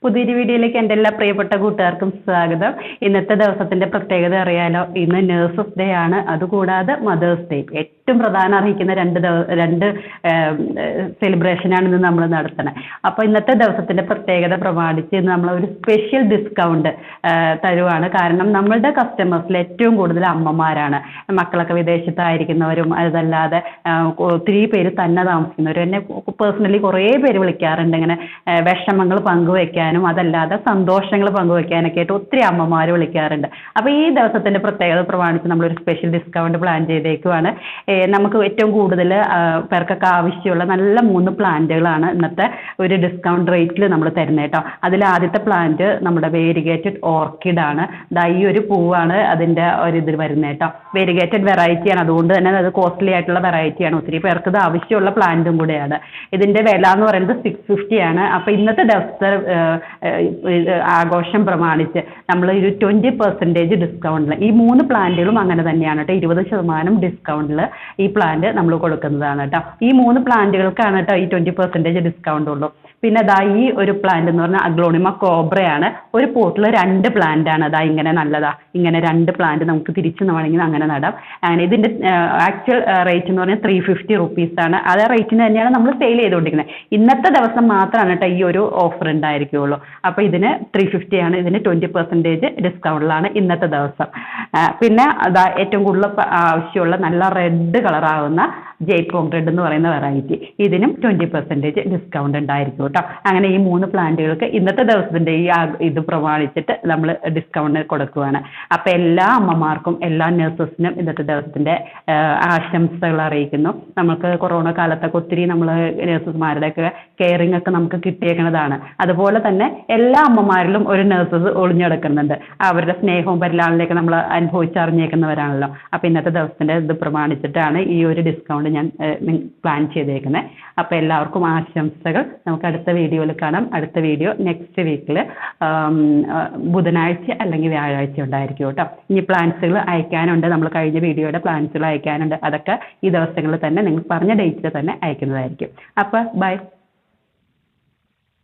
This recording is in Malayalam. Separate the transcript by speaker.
Speaker 1: പുതിയൊരു വീഡിയോയിലേക്ക് എൻ്റെ എല്ലാ പ്രിയപ്പെട്ട കൂട്ടുകാർക്കും സ്വാഗതം. ഇന്നത്തെ ദിവസത്തിന്റെ പ്രത്യേകത അറിയാലോ. ഇന്ന് നഴ്സസ് ഡേ ആണ്. അതുകൂടാതെ മദേഴ്സ് ഡേ. ഏറ്റവും പ്രധാനം അർഹിക്കുന്ന രണ്ട് സെലിബ്രേഷനാണ് ഇന്ന് നമ്മൾ നടത്തുന്നത്. അപ്പോൾ ഇന്നത്തെ ദിവസത്തിന്റെ പ്രത്യേകത പ്രമാണിച്ച് ഇന്ന് നമ്മൾ ഒരു സ്പെഷ്യൽ ഡിസ്കൗണ്ട് തരുവാണ്. കാരണം നമ്മളുടെ കസ്റ്റമേഴ്സിൽ ഏറ്റവും കൂടുതൽ അമ്മമാരാണ്. മക്കളൊക്കെ വിദേശത്തായിരിക്കുന്നവരും അതല്ലാതെ ഒത്തിരി പേര് തന്നെ താമസിക്കുന്നവരും. എന്നെ പേഴ്സണലി കുറേ പേര് വിളിക്കാറുണ്ട് ഇങ്ങനെ വിഷമങ്ങൾ പങ്കുവയ്ക്കാനും അതല്ലാതെ സന്തോഷങ്ങൾ പങ്കുവയ്ക്കാനൊക്കെ ആയിട്ട് ഒത്തിരി അമ്മമാർ വിളിക്കാറുണ്ട്. അപ്പോൾ ഈ ദിവസത്തിന്റെ പ്രത്യേകത പ്രമാണിച്ച് നമ്മളൊരു സ്പെഷ്യൽ ഡിസ്കൗണ്ട് പ്ലാൻ ചെയ്തേക്കുവാണ്. നമുക്ക് ഏറ്റവും കൂടുതൽ പേർക്കൊക്കെ ആവശ്യമുള്ള നല്ല 3 പ്ലാന്റുകളാണ് ഇന്നത്തെ ഒരു ഡിസ്കൗണ്ട് റേറ്റിൽ നമ്മൾ തരുന്നത് കേട്ടോ. അതിൽ ആദ്യത്തെ പ്ലാന്റ് നമ്മുടെ വേരിഗേറ്റഡ് ഓർക്കിഡ് ആണ്. ഈ ഒരു പൂവാണ് അതിൻ്റെ ഒരു ഇത് വരുന്നത് കേട്ടോ. വേരിഗേറ്റഡ് വെറൈറ്റിയാണ്, അതുകൊണ്ട് തന്നെ അത് കോസ്റ്റ്ലി ആയിട്ടുള്ള വെറൈറ്റിയാണ്. ഒത്തിരി പേർക്ക് ഇത് ആവശ്യമുള്ള പ്ലാന്റും കൂടെയാണ്. ഇതിൻ്റെ വില എന്ന് പറയുന്നത് 650 ആണ്. അപ്പോൾ ഇന്നത്തെ ദിവസത്തെ ആഘോഷം പ്രമാണിച്ച് നമ്മൾ ഒരു 20% ഡിസ്കൗണ്ടിൽ ഈ 3 പ്ലാന്റുകളും അങ്ങനെ തന്നെയാണ് കേട്ടോ. 20% ഡിസ്കൗണ്ടിൽ ഈ പ്ലാന്റ് നമ്മൾ കൊടുക്കുന്നതാണ് കേട്ടോ. ഈ 3 പ്ലാന്റുകൾക്കാണ് കേട്ടോ ഈ 20% ഡിസ്കൗണ്ട് ഉള്ളൂ. പിന്നെ ഈ ഒരു പ്ലാന്റ് എന്ന് പറഞ്ഞാൽ അഗ്ലോണിമ കോബ്രയാണ്. ഒരു പോട്ടിൽ 2 പ്ലാന്റ് ആണ്. ഇങ്ങനെ നല്ലതാ. ഇങ്ങനെ 2 പ്ലാന്റ് നമുക്ക് തിരിച്ചു വേണമെങ്കിൽ അങ്ങനെ നടാം. അങ്ങനെ ഇതിന്റെ ആക്ച്വൽ റേറ്റ് എന്ന് പറഞ്ഞാൽ 350 റുപ്പീസ് ആണ്. അതേ റേറ്റിന് തന്നെയാണ് നമ്മൾ സെയിൽ ചെയ്തുകൊണ്ടിരിക്കുന്നത്. ഇന്നത്തെ ദിവസം മാത്രമാണ് കേട്ടോ ഈ ഒരു ഓഫർ ഉണ്ടായിരിക്കുള്ളൂ. അപ്പോൾ ഇതിന് 350 ആണ്. ഇതിന് 20% ഡിസ്കൗണ്ടിലാണ് ഇന്നത്തെ ദിവസം. പിന്നെ ഏറ്റവും കൂടുതൽ ആവശ്യമുള്ള നല്ല റെഡ് കളറാവുന്ന ജയ്പോങ് റെഡ് എന്ന് പറയുന്ന വെറൈറ്റി, ഇതിനും 20% ഡിസ്കൗണ്ട് ഉണ്ടായിരിക്കും കേട്ടോ. അങ്ങനെ ഈ 3 പ്ലാന്റുകൾക്ക് ഇന്നത്തെ ദിവസത്തിന്റെ ഈ ഇത് പ്രമാണിച്ചിട്ട് നമ്മൾ ഡിസ്കൗണ്ട് കൊടുക്കുകയാണ്. അപ്പോൾ എല്ലാ അമ്മമാർക്കും എല്ലാ നഴ്സസിനും ഇന്നത്തെ ദിവസത്തിന്റെ ആശംസകൾ അറിയിക്കുന്നു. നമുക്ക് കൊറോണ കാലത്തൊക്കെ ഒത്തിരി നമ്മൾ നഴ്സസ്മാരുടെയൊക്കെ കെയറിംഗ് ഒക്കെ നമുക്ക് കിട്ടിയേക്കുന്നതാണ്. അതുപോലെ തന്നെ എല്ലാ അമ്മമാരിലും ഒരു നഴ്സസ് ഒളിഞ്ഞെടുക്കുന്നുണ്ട്. അവരുടെ സ്നേഹവും പരിലാളനയൊക്കെ നമ്മൾ അനുഭവിച്ചറിഞ്ഞേക്കുന്നവരാണല്ലോ. അപ്പോൾ ഇന്നത്തെ ദിവസത്തിന്റെ ഇത് പ്രമാണിച്ചിട്ടാണ് ഈ ഒരു ഡിസ്കൗണ്ട് ഞാൻ പ്ലാൻ ചെയ്തേക്കുന്നത്. അപ്പോൾ എല്ലാവർക്കും ആശംസകൾ. നമുക്ക് അടുത്ത വീഡിയോയിൽ കാണാം. അടുത്ത വീഡിയോ നെക്സ്റ്റ് വീക്കിൽ ബുധനാഴ്ച അല്ലെങ്കിൽ വ്യാഴാഴ്ച ഉണ്ടായിരിക്കും കേട്ടോ. ഇനി പ്ലാൻസുകൾ അയക്കാനുണ്ട്. നമ്മൾ കഴിഞ്ഞ വീഡിയോയുടെ പ്ലാൻസുകൾ അയക്കാനുണ്ട്. അതൊക്കെ ഈ ദിവസങ്ങളിൽ തന്നെ നിങ്ങൾ പറഞ്ഞ ഡേറ്റിൽ തന്നെ അയക്കുന്നതായിരിക്കും. അപ്പോൾ ബൈ.